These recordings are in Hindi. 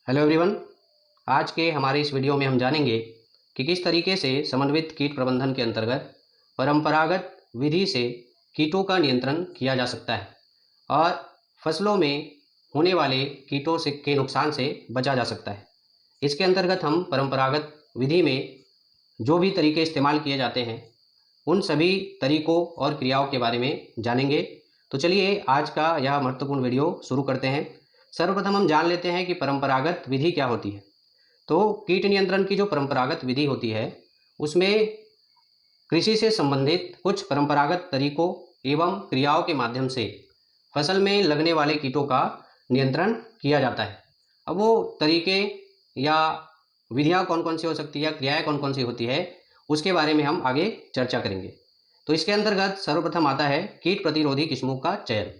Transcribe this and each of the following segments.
Hello everyone. आज के हमारे इस वीडियो में हम जानेंगे कि किस तरीके से समन्वित कीट प्रबंधन के अंतर्गत परंपरागत विधि से कीटों का नियंत्रण किया जा सकता है और फसलों में होने वाले कीटों से के नुकसान से बचा जा सकता है। इसके अंतर्गत हम परंपरागत विधि में जो भी तरीके इस्तेमाल किए जाते हैं उन सभी तरीकों और क्रियाओं के बारे में जानेंगे। तो चलिए आज का यह महत्वपूर्ण वीडियो शुरू करते हैं। सर्वप्रथम हम जान लेते हैं कि परंपरागत विधि क्या होती है। तो कीट नियंत्रण की जो परंपरागत विधि होती है उसमें कृषि से संबंधित कुछ परंपरागत तरीकों एवं क्रियाओं के माध्यम से फसल में लगने वाले कीटों का नियंत्रण किया जाता है। अब वो तरीके या विधियां कौन कौन सी हो सकती है या क्रियाएं कौन कौन सी होती है उसके बारे में हम आगे चर्चा करेंगे। तो इसके अंतर्गत सर्वप्रथम आता है कीट प्रतिरोधी किस्मों का चयन।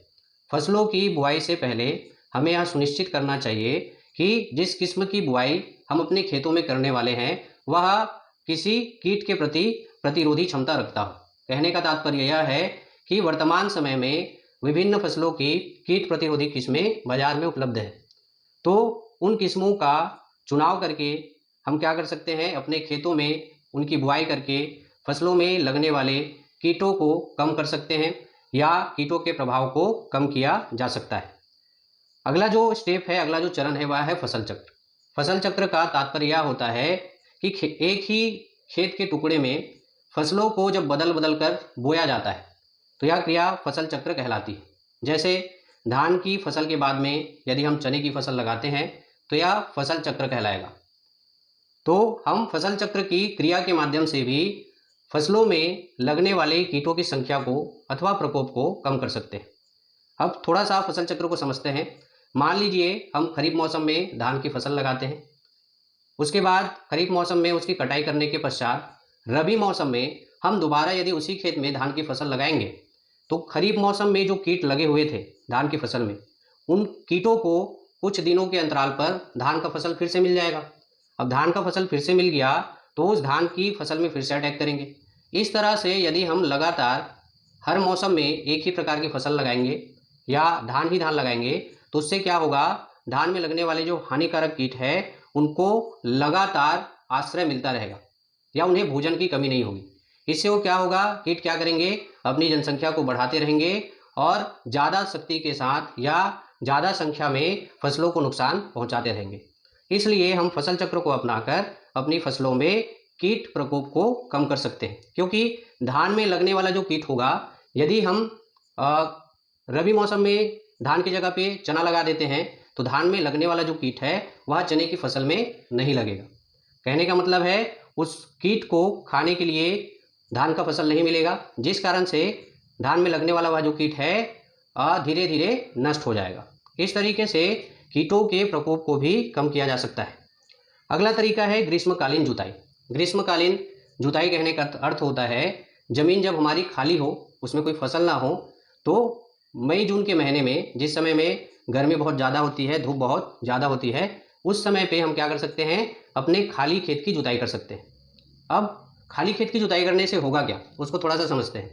फसलों की बुआई से पहले हमें यह सुनिश्चित करना चाहिए कि जिस किस्म की बुआई हम अपने खेतों में करने वाले हैं वह किसी कीट के प्रति प्रतिरोधी क्षमता रखता हो। कहने का तात्पर्य यह है कि वर्तमान समय में विभिन्न फसलों की कीट प्रतिरोधी किस्में बाजार में उपलब्ध हैं। तो उन किस्मों का चुनाव करके हम क्या कर सकते हैं, अपने खेतों में उनकी बुआई करके फसलों में लगने वाले कीटों को कम कर सकते हैं या कीटों के प्रभाव को कम किया जा सकता है। अगला जो स्टेप है, अगला जो चरण है वह है फसल चक्र। फसल चक्र का तात्पर्य यह होता है कि एक ही खेत के टुकड़े में फसलों को जब बदल बदल कर बोया जाता है तो यह क्रिया फसल चक्र कहलाती है। जैसे धान की फसल के बाद में यदि हम चने की फसल लगाते हैं तो यह फसल चक्र कहलाएगा। तो हम फसल चक्र की क्रिया के माध्यम से भी फसलों में लगने वाले कीटों की संख्या को अथवा प्रकोप को कम कर सकते हैं। अब थोड़ा सा फसल चक्र को समझते हैं। मान लीजिए हम खरीफ मौसम में धान की फसल लगाते हैं, उसके बाद खरीफ मौसम में उसकी कटाई करने के पश्चात रबी मौसम में हम दोबारा यदि उसी खेत में धान की फसल लगाएंगे तो खरीफ मौसम में जो कीट लगे हुए थे धान की फसल में उन कीटों को कुछ दिनों के अंतराल पर धान का फसल फिर से मिल जाएगा। अब धान का फसल फिर से मिल गया तो उस धान की फसल में फिर से अटैक करेंगे। इस तरह से यदि हम लगातार हर मौसम में एक ही प्रकार की फसल लगाएंगे या धान ही धान लगाएंगे तो उससे क्या होगा, धान में लगने वाले जो हानिकारक कीट है उनको लगातार आश्रय मिलता रहेगा या उन्हें भोजन की कमी नहीं होगी। इससे वो क्या होगा, कीट क्या करेंगे, अपनी जनसंख्या को बढ़ाते रहेंगे और ज़्यादा शक्ति के साथ या ज़्यादा संख्या में फसलों को नुकसान पहुंचाते रहेंगे। इसलिए हम फसल चक्र को अपनाकर अपनी फसलों में कीट प्रकोप को कम कर सकते हैं। क्योंकि धान में लगने वाला जो कीट होगा, यदि हम रबी मौसम में धान की जगह पे चना लगा देते हैं तो धान में लगने वाला जो कीट है वह चने की फसल में नहीं लगेगा। कहने का मतलब है उस कीट को खाने के लिए धान का फसल नहीं मिलेगा, जिस कारण से धान में लगने वाला वह जो कीट है धीरे धीरे नष्ट हो जाएगा। इस तरीके से कीटों के प्रकोप को भी कम किया जा सकता है। अगला तरीका है ग्रीष्मकालीन जुताई। ग्रीष्मकालीन जुताई कहने का अर्थ होता है जमीन जब हमारी खाली हो, उसमें कोई फसल ना हो, तो मई जून के महीने में जिस समय में गर्मी बहुत ज़्यादा होती है, धूप बहुत ज़्यादा होती है, उस समय पे हम क्या कर सकते हैं, अपने खाली खेत की जुताई कर सकते हैं। अब खाली खेत की जुताई करने से होगा क्या, उसको थोड़ा सा समझते हैं।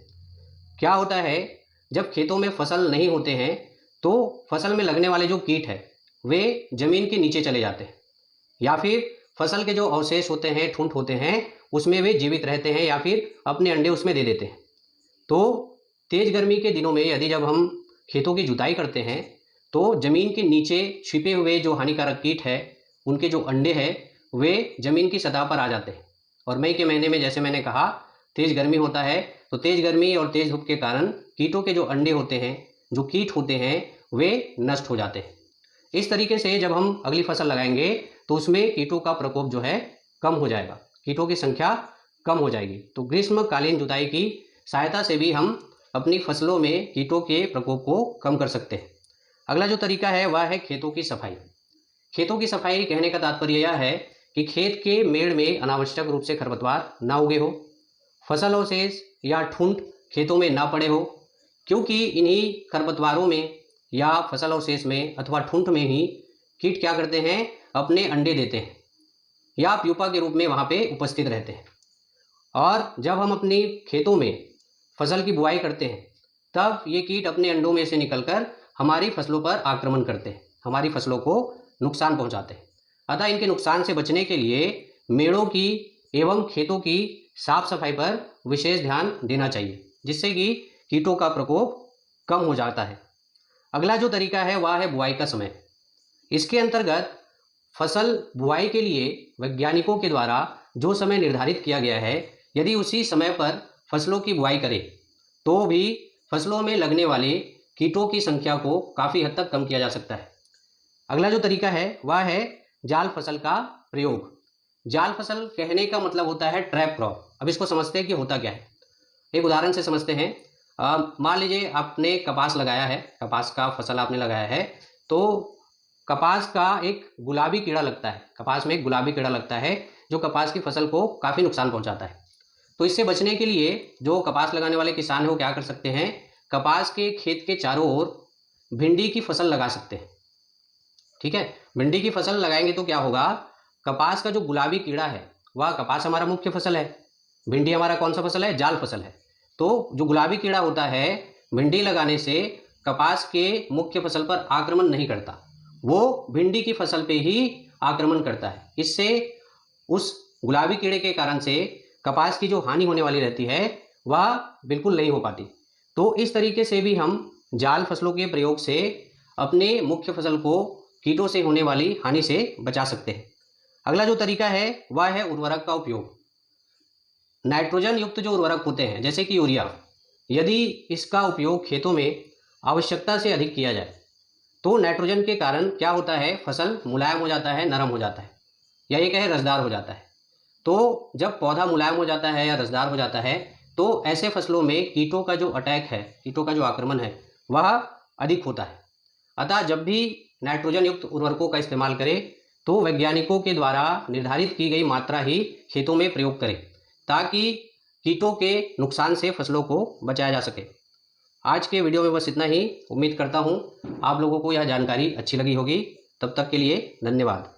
क्या होता है, जब खेतों में फसल नहीं होते हैं तो फसल में लगने वाले जो कीट है वे जमीन के नीचे चले जाते हैं या फिर फसल के जो अवशेष होते हैं, ठूंठ होते हैं, उसमें वे जीवित रहते हैं या फिर अपने अंडे उसमें दे देते हैं। तो तेज गर्मी के दिनों में यदि जब हम खेतों की जुताई करते हैं तो जमीन के नीचे छिपे हुए जो हानिकारक कीट है उनके जो अंडे हैं वे जमीन की सतह पर आ जाते हैं। और मई के महीने में जैसे मैंने कहा तेज गर्मी होता है, तो तेज गर्मी और तेज धूप के कारण कीटों के जो अंडे होते हैं, जो कीट होते हैं, वे नष्ट हो जाते हैं। इस तरीके से जब हम अगली फसल लगाएंगे तो उसमें कीटों का प्रकोप जो है कम हो जाएगा, कीटों की संख्या कम हो जाएगी। तो ग्रीष्मकालीन जुताई की सहायता से भी हम अपनी फसलों में कीटों के प्रकोप को कम कर सकते हैं। अगला जो तरीका है वह है खेतों की सफाई। खेतों की सफाई कहने का तात्पर्य यह है कि खेत के मेड़ में अनावश्यक रूप से खरपतवार ना उगे हो, फसल अवशेष या ठूंठ खेतों में ना पड़े हो, क्योंकि इन्हीं खरपतवारों में या फसल अवशेष में अथवा ठूंठ में ही कीट क्या करते हैं, अपने अंडे देते हैं या प्यूपा के रूप में वहाँ पे उपस्थित रहते हैं। और जब हम अपनी खेतों में फसल की बुआई करते हैं तब ये कीट अपने अंडों में से निकलकर हमारी फसलों पर आक्रमण करते हैं, हमारी फसलों को नुकसान पहुंचाते हैं। अतः इनके नुकसान से बचने के लिए मेड़ों की एवं खेतों की साफ सफाई पर विशेष ध्यान देना चाहिए, जिससे कि कीटों का प्रकोप कम हो जाता है। अगला जो तरीका है वह है बुआई का समय। इसके अंतर्गत फसल बुआई के लिए वैज्ञानिकों के द्वारा जो समय निर्धारित किया गया है, यदि उसी समय पर फसलों की बुआई करें तो भी फसलों में लगने वाले कीटों की संख्या को काफ़ी हद तक कम किया जा सकता है। अगला जो तरीका है वह है जाल फसल का प्रयोग। जाल फसल कहने का मतलब होता है ट्रैप क्रॉप। अब इसको समझते हैं कि होता क्या है। एक उदाहरण से समझते हैं। मान लीजिए आपने कपास लगाया है, कपास का फसल आपने लगाया है, तो कपास का एक गुलाबी कीड़ा लगता है, कपास में एक गुलाबी कीड़ा लगता है जो कपास की फसल को काफ़ी नुकसान पहुंचाता है। तो इससे बचने के लिए जो कपास लगाने वाले किसान हैं वो क्या कर सकते हैं, कपास के खेत के चारों ओर भिंडी की फसल लगा सकते हैं। ठीक है, भिंडी की फसल लगाएंगे तो क्या होगा, कपास का जो गुलाबी कीड़ा है, वह कपास हमारा मुख्य फसल है, भिंडी हमारा कौन सा फसल है, जाल फसल है। तो जो गुलाबी कीड़ा होता है भिंडी लगाने से कपास के मुख्य फसल पर आक्रमण नहीं करता, वो भिंडी की फसल पे ही आक्रमण करता है। इससे उस गुलाबी कीड़े के कारण से कपास की जो हानि होने वाली रहती है वह बिल्कुल नहीं हो पाती। तो इस तरीके से भी हम जाल फसलों के प्रयोग से अपने मुख्य फसल को कीटों से होने वाली हानि से बचा सकते हैं। अगला जो तरीका है वह है उर्वरक का उपयोग। नाइट्रोजन युक्त जो उर्वरक होते हैं जैसे कि यूरिया, यदि इसका उपयोग खेतों में आवश्यकता से अधिक किया जाए तो नाइट्रोजन के कारण क्या होता है, फसल मुलायम हो जाता है, नरम हो जाता है, या ये कहे रसदार हो जाता है। तो जब पौधा मुलायम हो जाता है या रसदार हो जाता है तो ऐसे फसलों में कीटों का जो अटैक है, कीटों का जो आक्रमण है वह अधिक होता है। अतः जब भी नाइट्रोजन युक्त उर्वरकों का इस्तेमाल करें तो वैज्ञानिकों के द्वारा निर्धारित की गई मात्रा ही खेतों में प्रयोग करें, ताकि कीटों के नुकसान से फसलों को बचाया जा सके। आज के वीडियो में बस इतना ही। उम्मीद करता हूँ आप लोगों को यह जानकारी अच्छी लगी होगी। तब तक के लिए धन्यवाद।